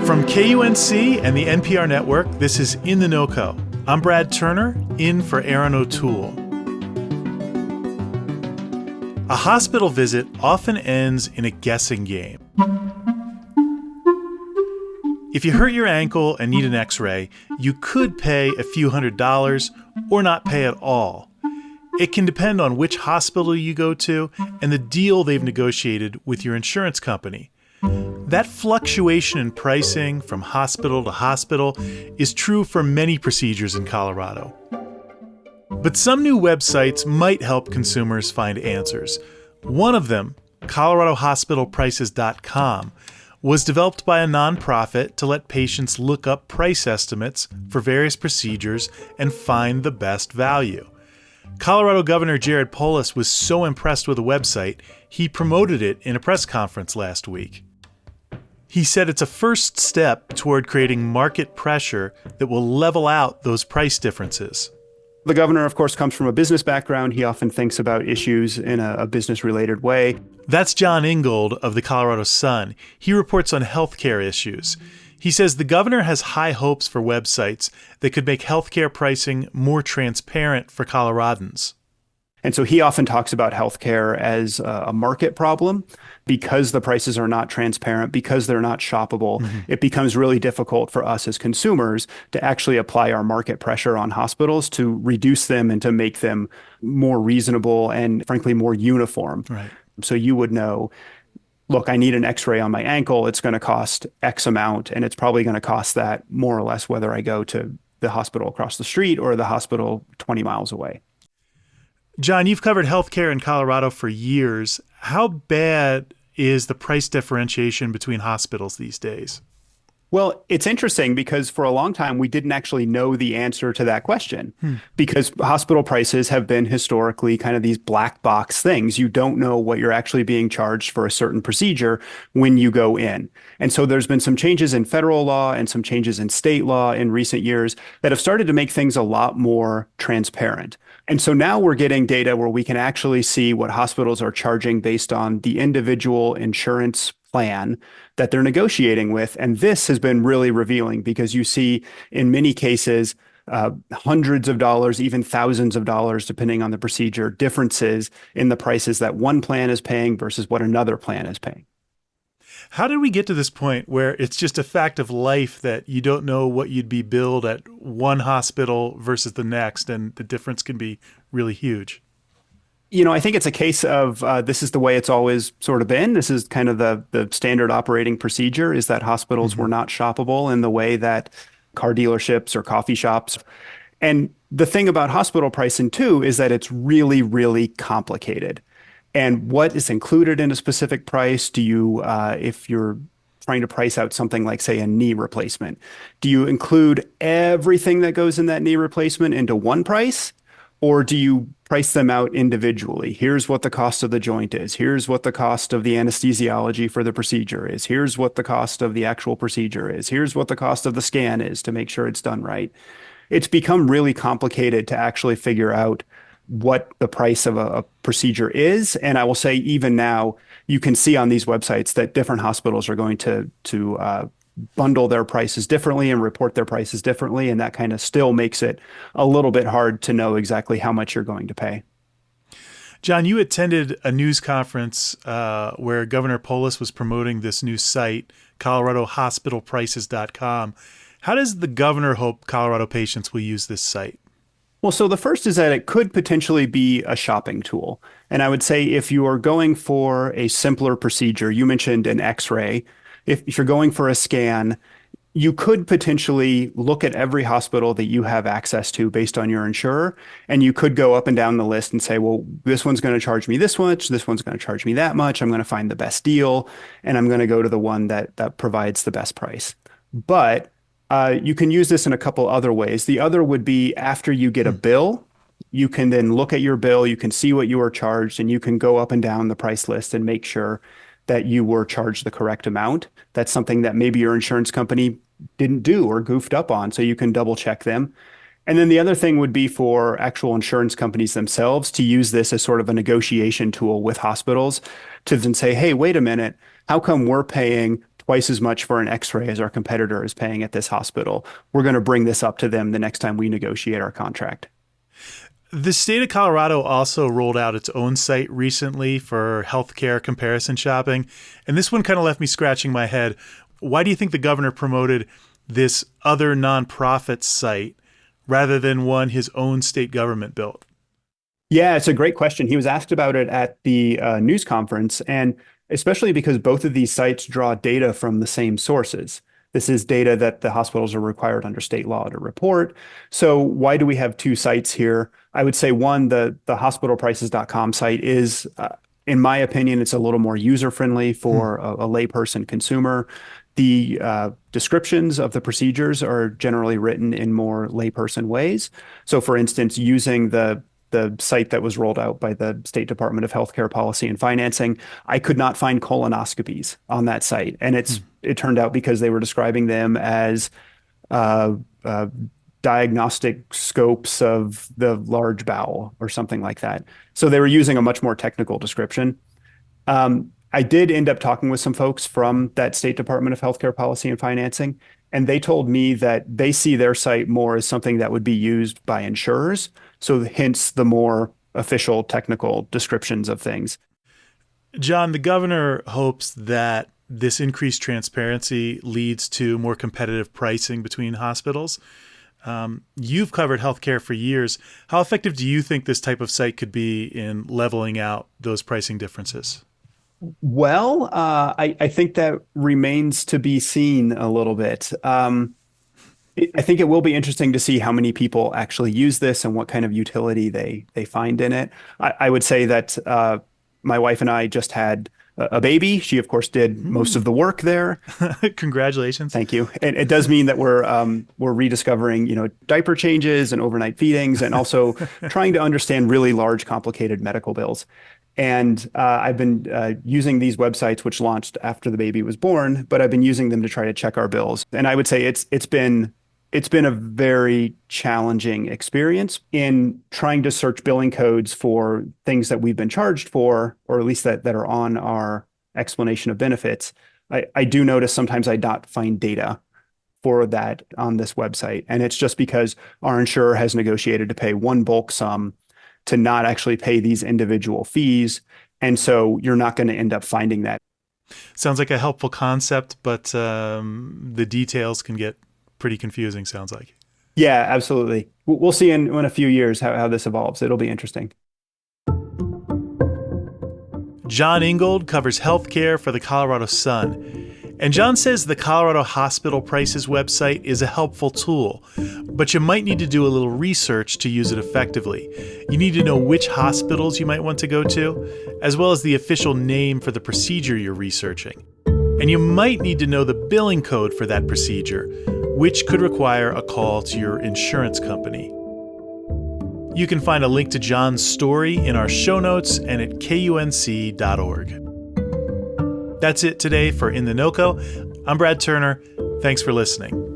From KUNC and the NPR network, this is In The NoCo. I'm Brad Turner, in for Erin O'Toole. A hospital visit often ends in a guessing game. If you hurt your ankle and need an x-ray, you could pay a few $100s or not pay at all. It can depend on which hospital you go to and the deal they've negotiated with your insurance company. That fluctuation in pricing from hospital to hospital is true for many procedures in Colorado. But some new websites might help consumers find answers. One of them, ColoradoHospitalPrices.com, was developed by a nonprofit to let patients look up price estimates for various procedures and find the best value. Colorado Governor Jared Polis was so impressed with the website, he promoted it in a press conference last week. He said it's a first step toward creating market pressure that will level out those price differences. The governor, of course, comes from a business background. He often thinks about issues in a business-related way. That's John Ingold of the Colorado Sun. He reports on healthcare issues. He says the governor has high hopes for websites that could make healthcare pricing more transparent for Coloradans. And so he often talks about healthcare as a market problem because the prices are not transparent, because they're not shoppable. It becomes really difficult for us as consumers to actually apply our market pressure on hospitals to reduce them and to make them more reasonable and, frankly, more uniform. Right. So you would know, look, I need an x-ray on my ankle. It's going to cost X amount, and it's probably going to cost that more or less whether I go to the hospital across the street or the hospital 20 miles away. John, you've covered healthcare in Colorado for years. How bad is the price differentiation between hospitals these days? Well, it's interesting because for a long time, we didn't actually know the answer to that question because hospital prices have been historically kind of these black box things. You don't know what you're actually being charged for a certain procedure when you go in. And so there's been some changes in federal law and some changes in state law in recent years that have started to make things a lot more transparent. And so now we're getting data where we can actually see what hospitals are charging based on the individual insurance plan that they're negotiating with. And this has been really revealing because you see in many cases, hundreds of dollars, even thousands of dollars, depending on the procedure, differences in the prices that one plan is paying versus what another plan is paying. How did we get to this point where it's just a fact of life that you don't know what you'd be billed at one hospital versus the next, and the difference can be really huge? You know, I think it's a case of this is the way it's always sort of been. This is kind of the standard operating procedure, is that hospitals were not shoppable in the way that car dealerships or coffee shops. And the thing about hospital pricing, too, is that it's really, really complicated. And what is included in a specific price? Do you, if you're trying to price out something like, say, a knee replacement, do you include everything that goes in that knee replacement into one price? Or do you price them out individually? Here's what the cost of the joint is. Here's what the cost of the anesthesiology for the procedure is. Here's what the cost of the actual procedure is. Here's what the cost of the scan is to make sure it's done right. It's become really complicated to actually figure out what the price of a procedure is. And I will say even now, you can see on these websites that different hospitals are going to bundle their prices differently and report their prices differently. And that kind of still makes it a little bit hard to know exactly how much you're going to pay. John, you attended a news conference where Governor Polis was promoting this new site, ColoradoHospitalPrices.com. How does the governor hope Colorado patients will use this site? Well, so the first is that it could potentially be a shopping tool. And I would say if you are going for a simpler procedure, you mentioned an x-ray. If you're going for a scan, you could potentially look at every hospital that you have access to based on your insurer, and you could go up and down the list and say, well, this one's going to charge me this much, this one's going to charge me that much, I'm going to find the best deal, and I'm going to go to the one that provides the best price. But you can use this in a couple other ways. The other would be after you get a bill, you can then look at your bill, you can see what you are charged, and you can go up and down the price list and make sure that you were charged the correct amount. That's something that maybe your insurance company didn't do or goofed up on, so you can double check them. And then the other thing would be for actual insurance companies themselves to use this as sort of a negotiation tool with hospitals to then say, hey, wait a minute, how come we're paying twice as much for an X-ray as our competitor is paying at this hospital. We're going to bring this up to them the next time we negotiate our contract. The state of Colorado also rolled out its own site recently for healthcare comparison shopping. And this one kind of left me scratching my head. Why do you think the governor promoted this other nonprofit site rather than one his own state government built? Yeah, it's a great question. He was asked about it at the news conference, and especially because both of these sites draw data from the same sources. This is data that the hospitals are required under state law to report. So why do we have two sites here? I would say one, the hospitalprices.com site is, in my opinion, it's a little more user-friendly for a layperson consumer. The descriptions of the procedures are generally written in more layperson ways. So for instance, using the site that was rolled out by the State Department of Healthcare Policy and Financing, I could not find colonoscopies on that site. And it turned out because they were describing them as diagnostic scopes of the large bowel or something like that. So they were using a much more technical description. I did end up talking with some folks from that State Department of Healthcare Policy and Financing, and they told me that they see their site more as something that would be used by insurers. So hence the more official technical descriptions of things. John, the governor hopes that this increased transparency leads to more competitive pricing between hospitals. You've covered healthcare for years. How effective do you think this type of site could be in leveling out those pricing differences? Well, I think that remains to be seen a little bit. I think it will be interesting to see how many people actually use this and what kind of utility they find in it. I would say that my wife and I just had a baby. She, of course, did most of the work there. Congratulations. Thank you. And it does mean that we're rediscovering, diaper changes and overnight feedings, and also trying to understand really large, complicated medical bills. And I've been using these websites, which launched after the baby was born, but I've been using them to try to check our bills. And I would say it's been a very challenging experience in trying to search billing codes for things that we've been charged for, or at least that are on our explanation of benefits. I do notice sometimes I not find data for that on this website. And it's just because our insurer has negotiated to pay one bulk sum to not actually pay these individual fees. And so you're not going to end up finding that. Sounds like a helpful concept, but the details can get pretty confusing, sounds like. Yeah, absolutely. We'll see in a few years how this evolves. It'll be interesting. John Ingold covers healthcare for the Colorado Sun. And John says the Colorado Hospital Prices website is a helpful tool, but you might need to do a little research to use it effectively. You need to know which hospitals you might want to go to, as well as the official name for the procedure you're researching. And you might need to know the billing code for that procedure, which could require a call to your insurance company. You can find a link to John's story in our show notes and at KUNC.org. That's it today for In The NoCo. I'm Brad Turner. Thanks for listening.